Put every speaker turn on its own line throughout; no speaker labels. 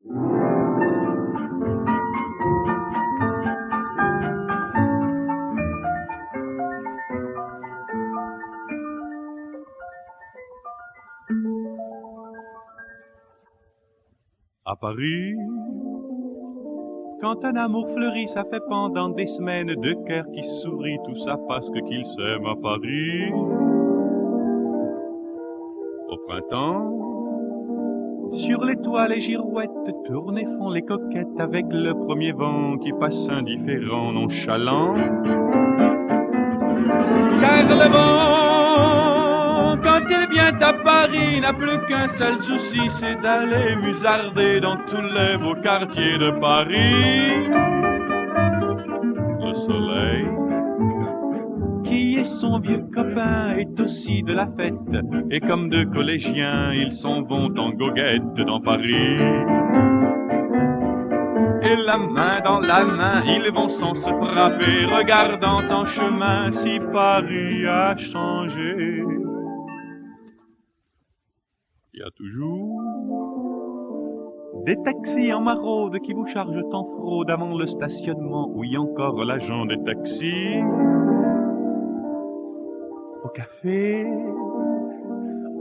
À Paris, quand un amour fleurit, ça fait pendant des semaines deux cœurs qui sourient, tout ça parce qu'ils s'aiment à Paris. Au printemps, sur les toits les girouettes tournent et font les coquettes avec le premier vent qui passe indifférent, nonchalant. Car le vent, quand il vient à Paris, n'a plus qu'un seul souci, c'est d'aller musarder dans tous les beaux quartiers de Paris. Le soleil, qui est son vieux copain, est aussi de la fête, et comme deux collégiens, ils s'en vont en goguette dans Paris. Et la main dans la main, ils vont sans se frapper, regardant en chemin si Paris a changé. Il y a toujours des taxis en maraude qui vous chargent en fraude avant le stationnement. Oui, encore l'agent des taxis. Au café,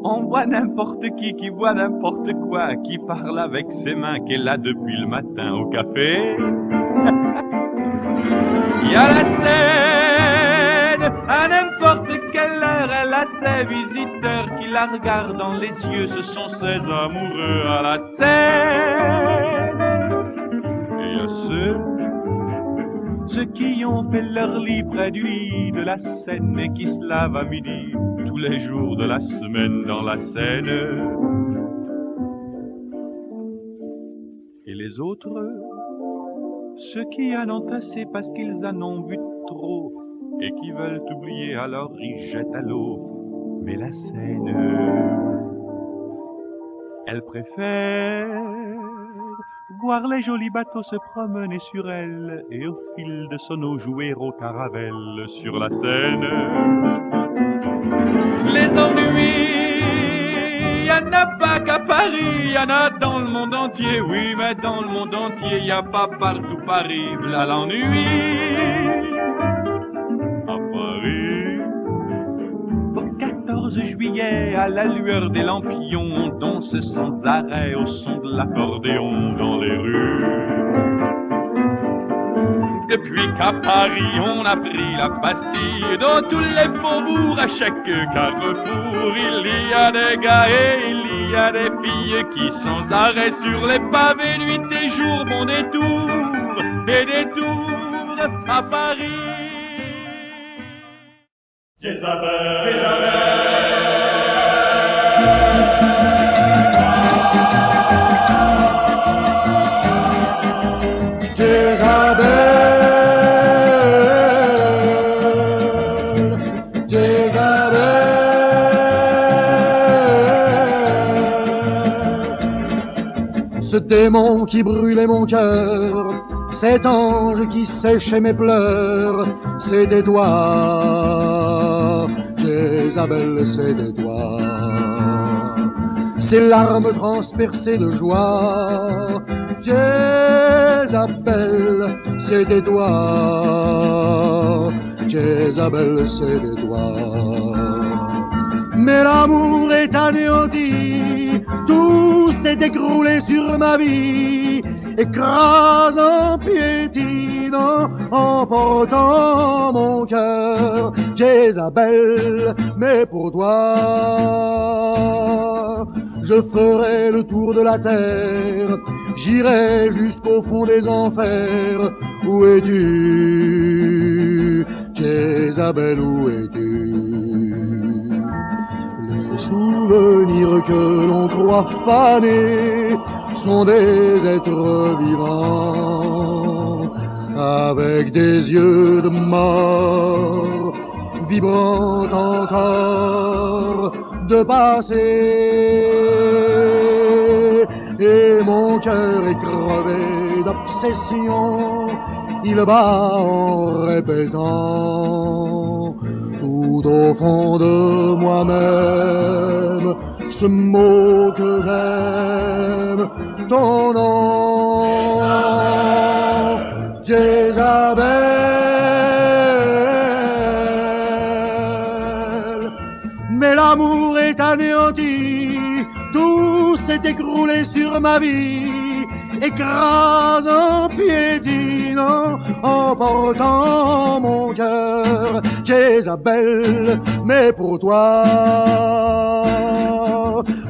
on voit n'importe qui voit n'importe quoi, qui parle avec ses mains, qui est là depuis le matin au café. Il y a la scène, à n'importe quelle heure, elle a ses visiteurs qui la regardent dans les yeux, ce sont ses amoureux à la scène. Et il y a ceux qui ont fait leur lit près du lit de la Seine et qui se lavent à midi tous les jours de la semaine dans la Seine. Et les autres, ceux qui en ont assez parce qu'ils en ont vu trop et qui veulent oublier, alors ils jettent à l'eau. Mais la Seine, elle préfère voir les jolis bateaux se promener sur elle et au fil de son eau jouer au caravelle sur la Seine. Les ennuis, y en a pas qu'à Paris, y en a dans le monde entier. Oui, mais dans le monde entier, y a pas partout Paris, v'là l'ennui. À Paris, au 14 juillet, à la lueur des lampions, on danse sans arrêt au son de l'accordéon dans les rues. Depuis qu'à Paris on a pris la Bastille, dans tous les faubourgs, à chaque carrefour, il y a des gars et il y a des filles qui sans arrêt sur les pavés, nuit et jour, vont des tours et des tours à Paris. Jézabel, Jézabel.
Ce démon qui brûlait mon cœur, cet ange qui séchait mes pleurs, c'est des doigts, Jézabel, c'est des doigts. Ces larmes transpercées de joie, Jézabel, c'est des doigts, Jézabel, c'est des doigts. Mais l'amour est anéanti, tout s'est écroulé sur ma vie, écrasant, piétinant, emportant mon cœur. Jézabel, mais pour toi, je ferai le tour de la terre, j'irai jusqu'au fond des enfers. Où es-tu, Jézabel, où es-tu? Les souvenirs que l'on croit fanés sont des êtres vivants, avec des yeux de mort, vibrant encore de passé. Et mon cœur est crevé d'obsession, il bat en répétant tout au fond de moi-même ce mot que j'aime, ton nom, Jézabel. Mais l'amour est anéanti, tout s'est écroulé sur ma vie, écrasant, piétinant, emportant mon cœur. Jézabel, mais pour toi,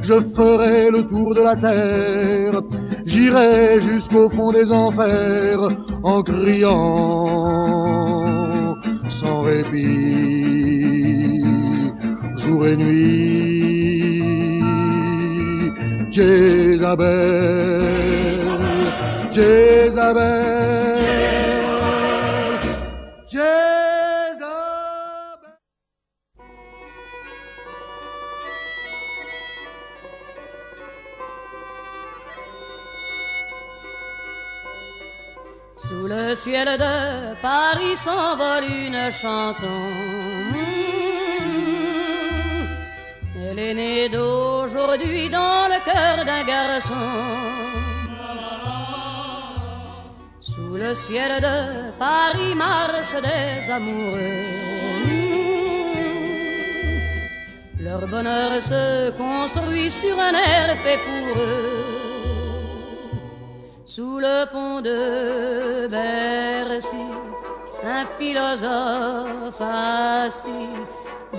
je ferai le tour de la terre, j'irai jusqu'au fond des enfers, en criant sans répit, jour et nuit. Jézabel, Jézabel, Jézabel.
Sous le ciel de Paris s'envole une chanson. Elle est née d'aujourd'hui dans le cœur d'un garçon. Sous le ciel de Paris marchent des amoureux. Leur bonheur se construit sur un air fait pour eux. Sous le pont de Bercy, un philosophe assis,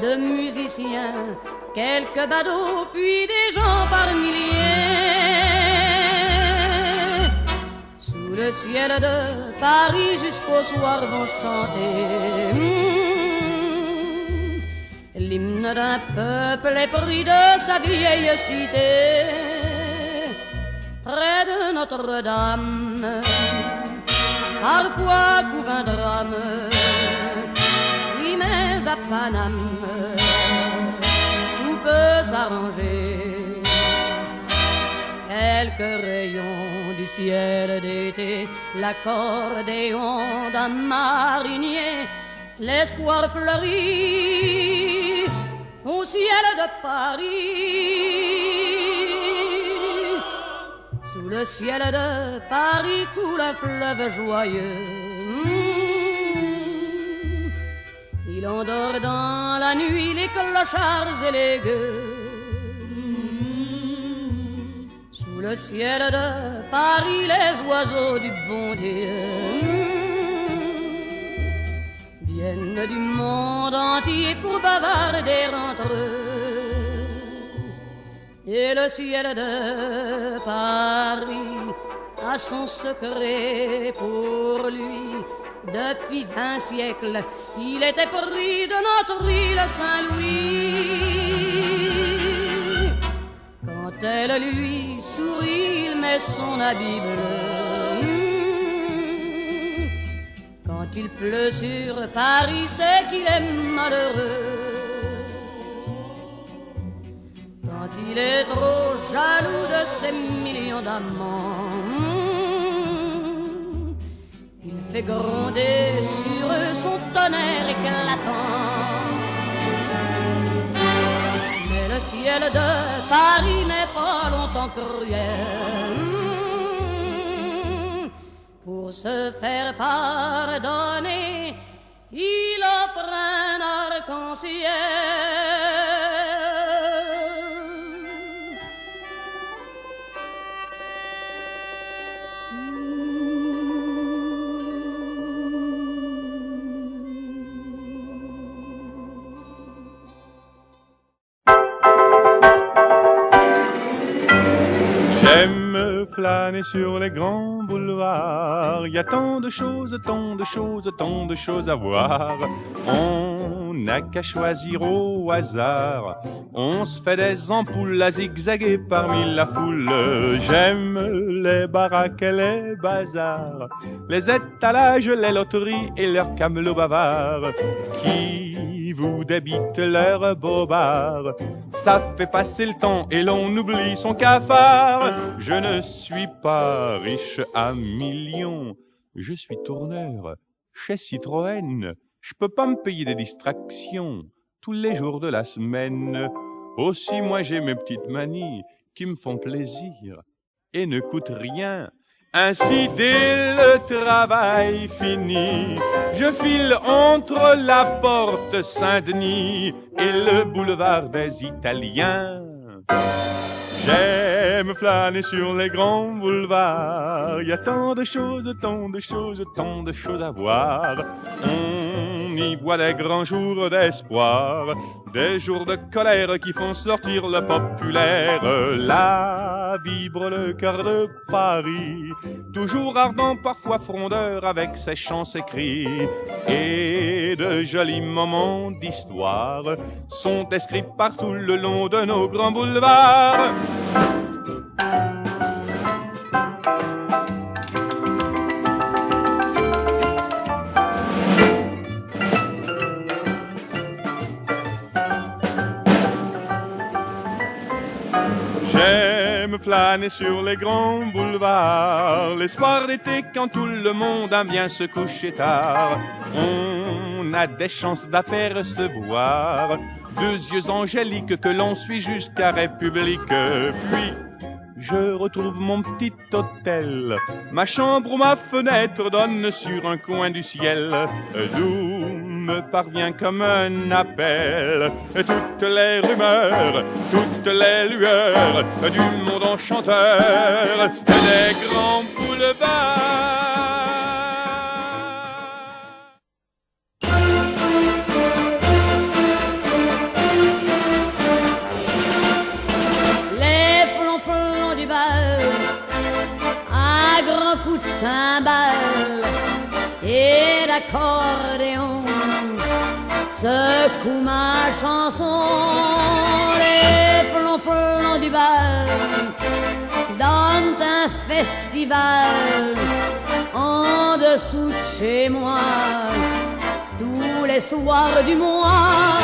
de musiciens, quelques badauds, puis des gens par milliers. Sous le ciel de Paris jusqu'au soir vont chanter l'hymne d'un peuple épris de sa vieille cité. Près de Notre-Dame, parfois couvre un drame, oui mais à Paname, tout peut s'arranger. Quelques rayons du ciel d'été, l'accordéon d'un marinier, l'espoir fleurit au ciel de Paris. Sous le ciel de Paris coule un fleuve joyeux. Il endort dans la nuit les clochards et les gueux. Sous le ciel de Paris les oiseaux du bon Dieu viennent du monde entier pour bavarder entre eux. Et le ciel de Paris a son secret pour lui. Depuis 20 siècles, il était pris de notre île Saint-Louis. Quand elle lui sourit, il met son habit bleu. Quand il pleut sur Paris, c'est qu'il est malheureux. Quand il est trop jaloux de ses millions d'amants, il fait gronder sur eux son tonnerre éclatant. Mais le ciel de Paris n'est pas longtemps cruel. Pour se faire pardonner, il offre un arc-en-ciel.
J'aime flâner sur les grands boulevards. Il y a tant de choses, tant de choses, tant de choses à voir. On n'a qu'à choisir au hasard. On se fait des ampoules à zigzaguer parmi la foule. J'aime les baraques et les bazars, les étalages, les loteries et leurs camelots bavards qui vous débitent leurs bobards. Ça fait passer le temps et l'on oublie son cafard. Je ne suis pas riche à millions, je suis tourneur chez Citroën. Je peux pas me payer des distractions tous les jours de la semaine. Aussi moi j'ai mes petites manies qui me font plaisir et ne coûte rien. Ainsi, dès le travail fini, je file entre la porte Saint-Denis et le boulevard des Italiens. J'aime flâner sur les grands boulevards. Il y a tant de choses, tant de choses, tant de choses à voir. On y voit des grands jours d'espoir, des jours de colère qui font sortir le populaire. Là vibre le cœur de Paris, toujours ardent, parfois frondeur, avec ses chants, ses cris. Et de jolis moments d'histoire sont inscrits partout le long de nos grands boulevards. J'aime flâner sur les grands boulevards, l'espoir d'été quand tout le monde aime bien se coucher tard. On a des chances d'apercevoir deux yeux angéliques que l'on suit jusqu'à République. Puis je retrouve mon petit hôtel, ma chambre ou ma fenêtre donne sur un coin du ciel, d'où me parvient comme un appel toutes les rumeurs, toutes les lueurs du monde enchanteur des grands boulevards.
Coup de cymbale et d'accordéon secoue ma chanson. Les flonflons du bal donnent un festival en dessous de chez moi. Tous les soirs du mois,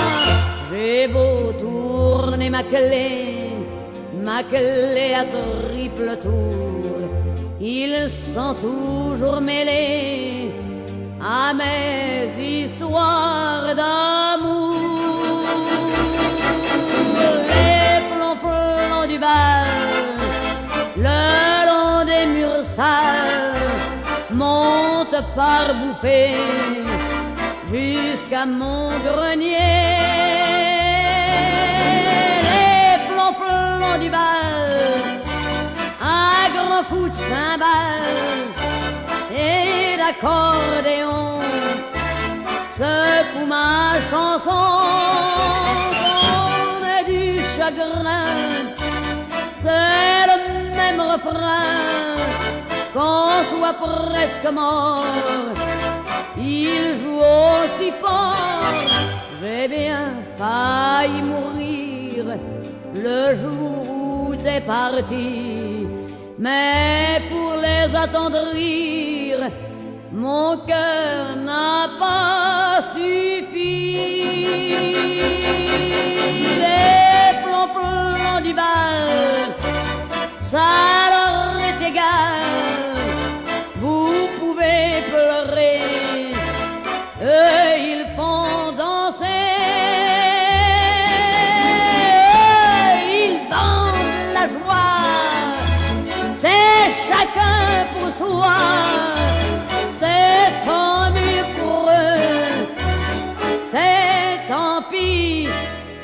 j'ai beau tourner ma clé à triple tour, ils sont toujours mêlés à mes histoires d'amour. Les flonflons du bal, le long des murs sales, montent par bouffées jusqu'à mon grenier. Les flonflons du bal, à grands coups de cymbale et d'accordéon, secoue ma chanson. On est du chagrin, c'est le même refrain, qu'on soit presque mort, il joue aussi fort. J'ai bien failli mourir le jour où t'es parti, mais pour les attendrir, mon cœur n'a pas suffi. Les flonflons du bal, ça leur est égal, vous pouvez pleurer, eux ils font danser. Chacun pour soi, c'est tant mieux pour eux, c'est tant pis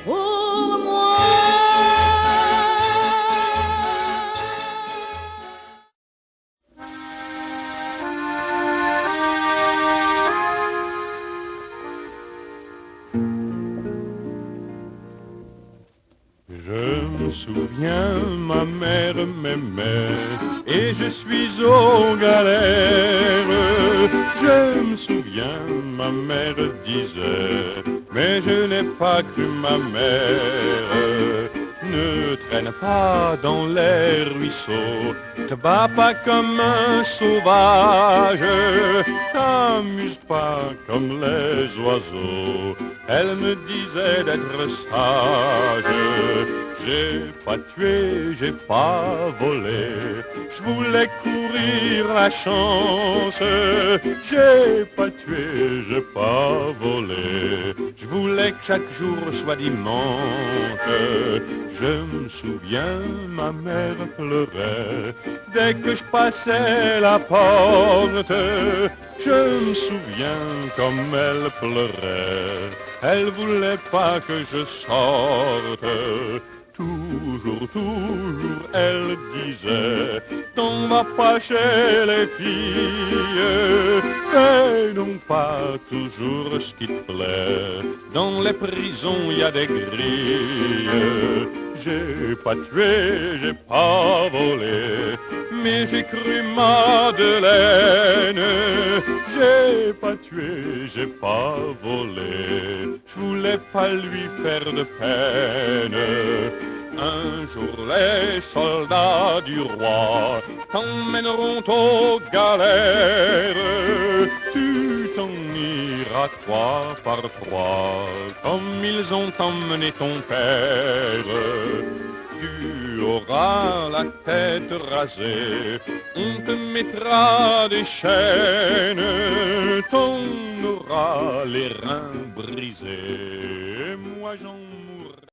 pour moi.
Je me souviens, ma mère m'aimait et je suis aux galères. Je me souviens, ma mère disait, mais je n'ai pas cru ma mère. Ne traîne pas dans les ruisseaux, te bats pas comme un sauvage, t'amuse pas comme les oiseaux. Elle me disait d'être sage. J'ai pas tué, j'ai pas volé, je voulais courir la chance. J'ai pas tué, j'ai pas volé, je voulais que chaque jour soit dimanche. Je me souviens, ma mère pleurait dès que je passais la porte. Je me souviens comme elle pleurait, elle voulait pas que je sorte. Toujours, toujours, elle disait, t'en vas pas chez les filles, et non pas toujours ce qui te plaît. Dans les prisons, y a des grilles. J'ai pas tué, j'ai pas volé, mais j'ai cru Madeleine. J'ai pas tué, j'ai pas volé, je voulais pas lui faire de peine. Un jour les soldats du roi t'emmèneront aux galères. Tu t'en iras 3 par 3, comme ils ont emmené ton père. Tu auras la tête rasée, on te mettra des chaînes, t'en auras les reins brisés, moi j'en mourrai.